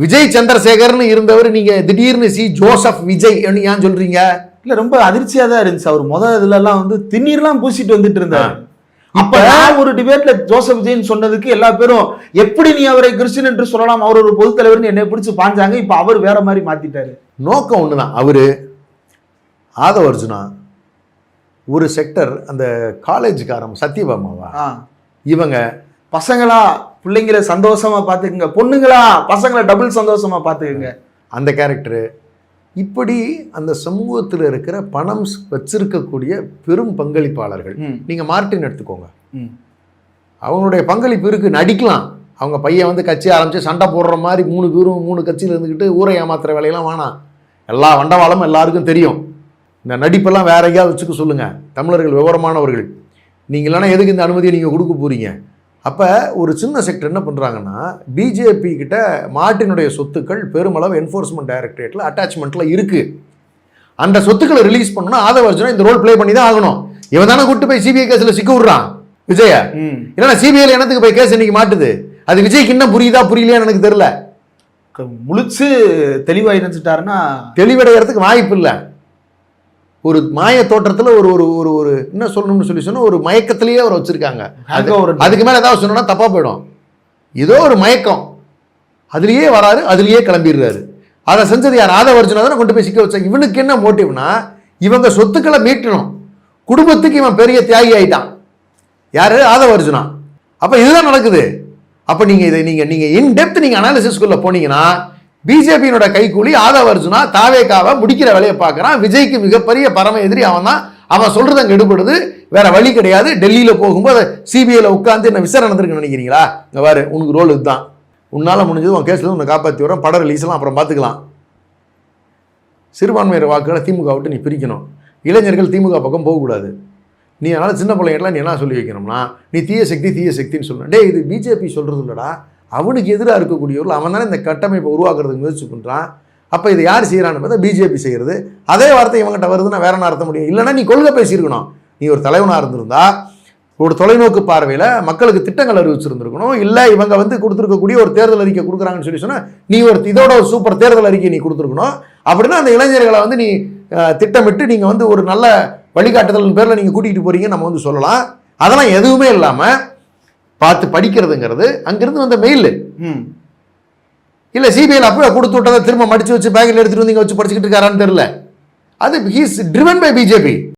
விஜய் சந்திரசேகர்னு இருந்தவர் நீங்க திடீர்னு ஜோசப் விஜய் ஏன் சொல்றீங்க? இல்ல ரொம்ப அதிர்ச்சியா தான் இருந்துச்சு. அவர் இதுல எல்லாம் திண்ணீர்லாம் பூசிட்டு வந்துட்டு இருந்தார். அப்ப ஒரு டிபேட்ல ஜோசப் விஜயன் சொன்னதுக்கு எல்லா பேரும் எப்படி நீ அவரை கிறிஸ்டின் என்று சொல்லலாம், அவர் ஒரு பொது தலைவர் என்னை பிடிச்சு பாஞ்சாங்க. இப்ப அவர் வேற மாதிரி மாத்திட்டாரு. நோக்கம் ஒண்ணுதான். அவரு ஆதவ அர்ஜுனா ஒரு செக்டர், அந்த காலேஜ்காரம் சத்யபாமாவா, இவங்க பசங்களா பிள்ளைங்களை சந்தோஷமா பாத்துக்குங்க, பொண்ணுங்களா பசங்களை டபுள் சந்தோஷமா பாத்துக்குங்க, அந்த கேரக்டரு. இப்படி அந்த சமூகத்தில் இருக்கிற பணம் வச்சிருக்கக்கூடிய பெரும் பங்களிப்பாளர்கள். நீங்க மார்ட்டின் எடுத்துக்கோங்க, அவங்களுடைய பங்களிப்பு இருக்கு. நடிக்கலாம், அவங்க பையன் கட்சி ஆரம்பிச்சு சண்டை போடுற மாதிரி 3 பேரும் 3 கட்சியில் இருந்துக்கிட்டு ஊரை ஏமாத்துற வேலையெல்லாம் வேணாம். எல்லா வண்டவாளமும் எல்லாருக்கும் தெரியும். இந்த நடிப்பெல்லாம் வேற எங்கேயாவது வச்சுக்க சொல்லுங்க. தமிழர்கள் விவரமானவர்கள். நீங்கள் இல்லைன்னா எதுக்கு இந்த அனுமதியை நீங்கள் கொடுக்க போறீங்க? அப்போ ஒரு சின்ன செக்டர் என்ன பண்ணுறாங்கன்னா, பிஜேபி கிட்ட மார்ட்டினுடைய சொத்துக்கள் பெருமளவு என்ஃபோர்ஸ்மெண்ட் டைரக்டரேட்டில் அட்டாச்மெண்ட்டில் இருக்குது. அந்த சொத்துக்களை ரிலீஸ் பண்ணணும்னா ஆதவ அர்ஜுனா இந்த ரோல் ப்ளே பண்ணி தான் ஆகணும். இவன் தானே கூட்டு போய் சிபிஐ கேஸில் சிக்க விட்றான் விஜய. இல்லைன்னா சிபிஐல என்னத்துக்கு போய் கேஸ் இன்னைக்கு மாட்டுது? அது விஜய்க்கு இன்னும் புரியுதா புரியலையான்னு எனக்கு தெரியல. முழிச்சு தெளிவாக நினைச்சிட்டாருன்னா தெளிவடைகிறதுக்கு வாய்ப்பு இல்லை. ஒரு மாய தோற்றத்தில் ஒரு ஒரு ஒரு ஒரு என்ன சொல்லணும்னு சொன்னா ஒரு மயக்கத்திலேயே அவர் வச்சிருக்காங்க. அதுக்கு மேலே ஏதாவது சொன்னா தப்பா போயிடும். ஏதோ ஒரு மயக்கம், அதுலேயே வராரு, அதுலேயே கிளம்பிடுறாரு. அதை செஞ்சது யார்? ஆதவ அர்ஜுனா தானே கொண்டு போய் சிக்க வச்சாங்க. இவனுக்கு என்ன மோட்டிவ்னா, இவங்க சொத்துக்களை மீட்டணும். குடும்பத்துக்கு இவன் பெரிய தியாகி ஆயிட்டான். யாரு? ஆதவ அர்ஜுனா. அப்ப இதுதான் நடக்குது. அப்ப நீங்க இதை நீங்க இன் டெப்த் நீங்க அனாலிசிஸ்குள்ள போனீங்கன்னா, பிஜேபியோட கைக்கூலி ஆதவ அர்ஜுனா தாவேக்காவை முடிக்கிற வேலையை பார்க்கறான். விஜய்க்கு மிகப்பெரிய பரம எதிரி அவன் தான். அவன் சொல்றது அங்கே எடுபடுது, வேற வழி கிடையாது. டெல்லியில போகும்போது சிபிஐல உட்காந்து என்ன விசாரணை நடந்திருக்குன்னு நினைக்கிறீங்களா? இங்க பாரு, உனக்கு ரோல் இதுதான், உன்னால முடிஞ்சது, உன் கேஸ்ல உன்னை காப்பாற்றி வரோம், படம் ரிலீஸ்லாம் அப்புறம் பார்த்துக்கலாம். சிறுபான்மையர் வாக்குகளை திமுக விட்டு நீ பிரிக்கணும். இளைஞர்கள் திமுக பக்கம் போகக்கூடாது. நீ அதனால சின்ன பிள்ளைங்கலாம் நீ என்ன சொல்லி வைக்கணும்னா, நீ தீய சக்தின்னு சொல்லணும். டே, இது பிஜேபி சொல்றது இல்லடா, அவனுக்கு எதிராக இருக்கக்கூடியவர்கள் அவன் தானே இந்த கட்டமைப்பை உருவாக்குறதுக்கு முயற்சி பண்ணுறான். அப்போ இதை யார் செய்கிறான்னு பார்த்தா பிஜேபி செய்கிறது. அதே வார்த்தை இவங்ககிட்ட வருதுன்னா வேற என்ன அர்த்தம் முடியும்? இல்லைன்னா நீ கொள்கை பேசியிருக்கணும். நீ ஒரு தலைவனாக இருந்திருந்தா ஒரு தொலைநோக்கு பார்வையில் மக்களுக்கு திட்டங்கள் அறிவிச்சிருந்துருக்கணும். இல்லை இவங்க கொடுத்துருக்கக்கூடிய ஒரு தேர்தல் அறிக்கை கொடுக்குறாங்கன்னு சொல்லி சொன்னால் நீ இதோட ஒரு சூப்பர் தேர்தல் அறிக்கை நீ கொடுத்துருக்கணும். அப்படின்னா அந்த இளைஞர்களை நீ திட்டமிட்டு நீங்கள் ஒரு நல்ல வழிகாட்டுதல் பேரில் நீங்கள் கூட்டிகிட்டு போகிறீங்க நம்ம சொல்லலாம். அதெல்லாம் எதுவுமே இல்லாமல் பார்த்து படிக்கிறதுங்கிறது அங்கிருந்து வந்த மெயில். இல்ல சிபிஐல அப்பவே கொடுத்து விட்டதை திரும்ப மடிச்சு வச்சு பேக்கில் எடுத்துட்டு வந்து இங்க வச்சு படிச்சுக்கிட்டு இருக்காரான்னு தெரியல. அது he is driven by BJP.